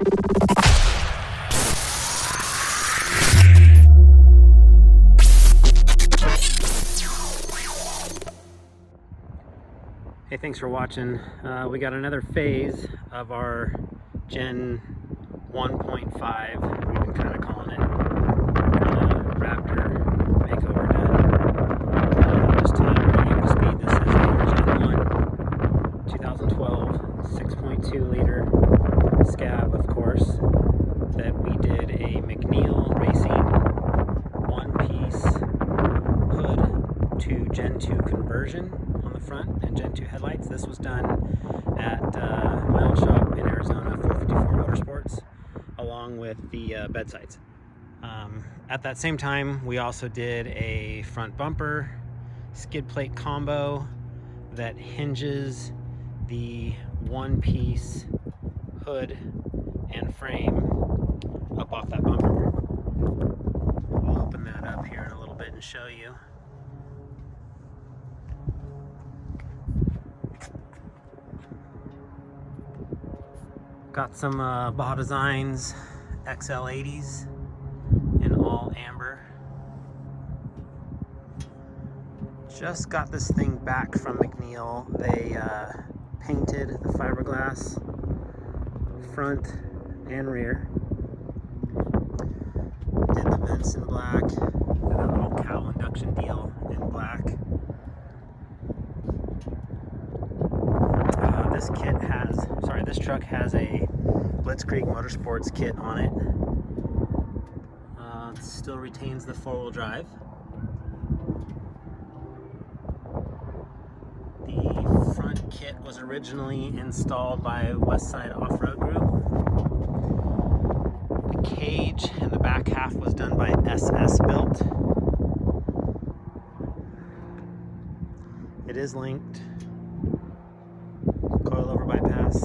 Hey, thanks for watching. We got another phase of our Gen 1.5. We've been kind of calling it Raptor makeover done. Just to bring you up to speed, this is a Gen 1 2012 6.2 liter scab, of course, that we did a McNeil Racing one-piece hood to Gen 2 conversion on the front and Gen 2 headlights. This was done at my old shop in Arizona, 454 Motorsports, along with the bedsides. At that same time, we also did a front bumper skid plate combo that hinges the one-piece hood and frame up off that bumper. I'll open that up here in a little bit and show you. Got some Baja Designs XL80s in all amber. Just got this thing back from McNeil. They painted the fiberglass front and rear. Did the vents in black. Did a little cowl induction deal in black. This truck has a Blitzkrieg Motorsports kit on it. It still retains the four-wheel drive. The front kit was originally installed by Westside Off-Road Group. The cage and the back half was done by SS Built. It is linked. Coilover bypass.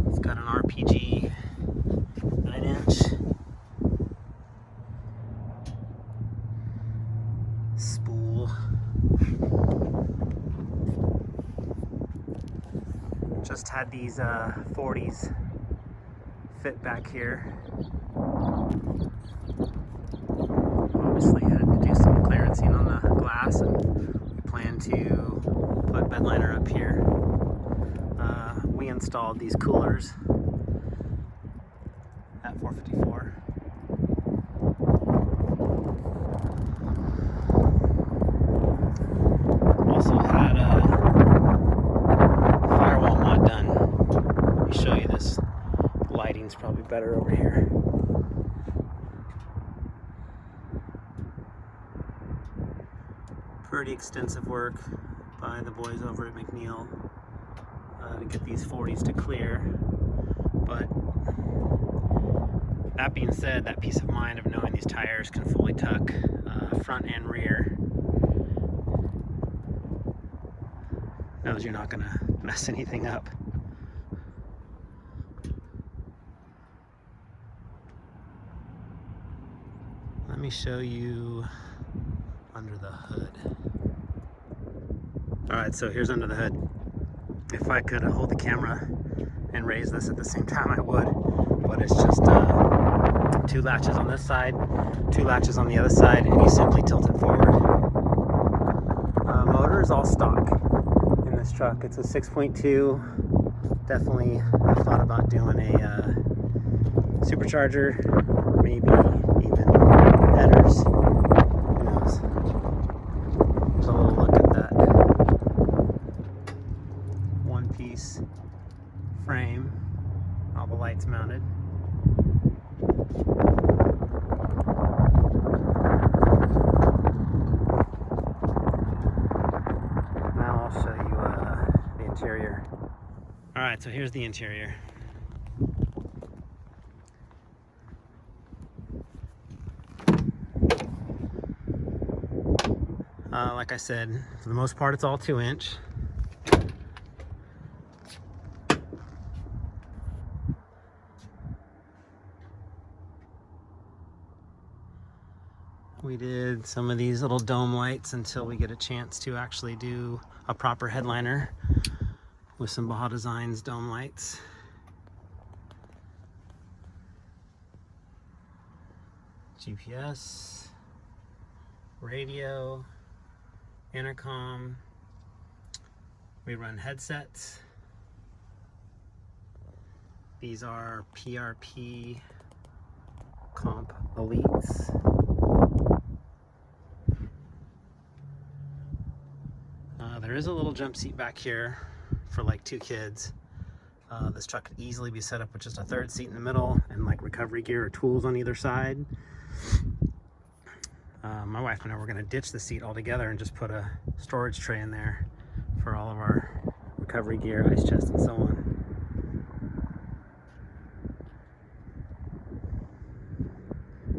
It's got an RPG 9-inch spool. Just had these 40's fit back here. Obviously had to do some clearancing on the glass, and we plan to put bed liner up here. We installed these coolers at 454. Also had a firewall mod done. Let me show you this. Lighting's probably better over here. Pretty extensive work by the boys over at McNeil to get these 40's to clear. But that being said, that peace of mind of knowing these tires can fully tuck front and rear knows you're not gonna mess anything up. Let me show you under the hood. Alright, so here's under the hood. If I could hold the camera and raise this at the same time, I would, but it's just two latches on this side, two latches on the other side, and you simply tilt it forward. Motor is all stock in this truck. It's a 6.2. Definitely thought about doing a supercharger, maybe even headers. Who knows? There's a little look at that one-piece frame. All the lights mounted. Now I'll show you the interior. All right, so here's the interior. Like I said, for the most part, it's all 2-inch. We did some of these little dome lights until we get a chance to actually do a proper headliner with some Baja Designs dome lights. GPS, radio, intercom. We run headsets. These are PRP Comp Elites. There is a little jump seat back here for like 2 kids. This truck could easily be set up with just a 3rd seat in the middle and like recovery gear or tools on either side. My wife and I were going to ditch the seat altogether and just put a storage tray in there for all of our recovery gear, ice chest, and so on.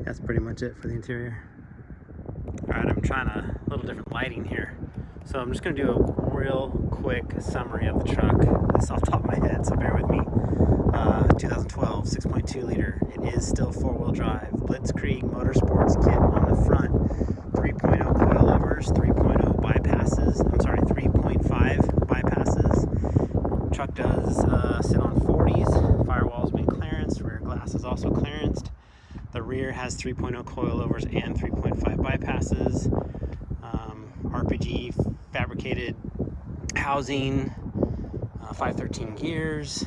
That's pretty much it for the interior. Alright, I'm trying a little different lighting here. So I'm just going to do a real quick summary of the truck. This is off the top of my head, so bear with me. 2012 6.2 liter. It is still 4-wheel drive. Blitzkrieg Motorsports kit on the front. 3.0 coilovers, 3.0 bypasses. I'm sorry, 3.5 bypasses. Truck does sit on 40's. Firewall's been clearanced. Rear glass is also clearanced. The rear has 3.0 coilovers and 3.5 bypasses. RPG fabricated housing, 513 gears,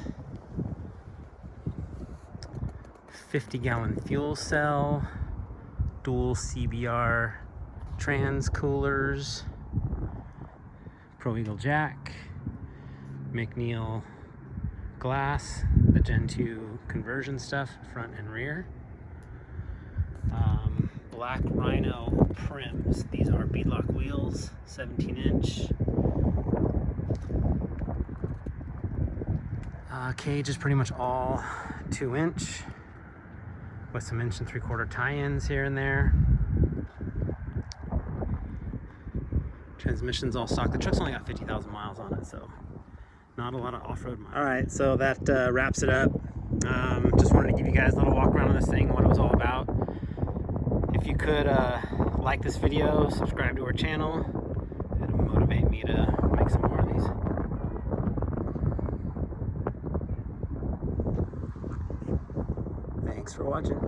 50-gallon fuel cell, dual CBR trans coolers, Pro Eagle jack, McNeil glass, the Gen 2 conversion stuff, front and rear. Black Rhino Prims. These are beadlock wheels, 17-inch. Cage is pretty much all 2-inch with some 1 3/4 tie-ins here and there. Transmission's all stock. The truck's only got 50,000 miles on it, so not a lot of off-road miles. All right, so that wraps it up. Just wanted to give you guys a little walk around on this thing, what it was all about. If you could like this video, subscribe to our channel, it'll motivate me to make some more of these. Thanks for watching.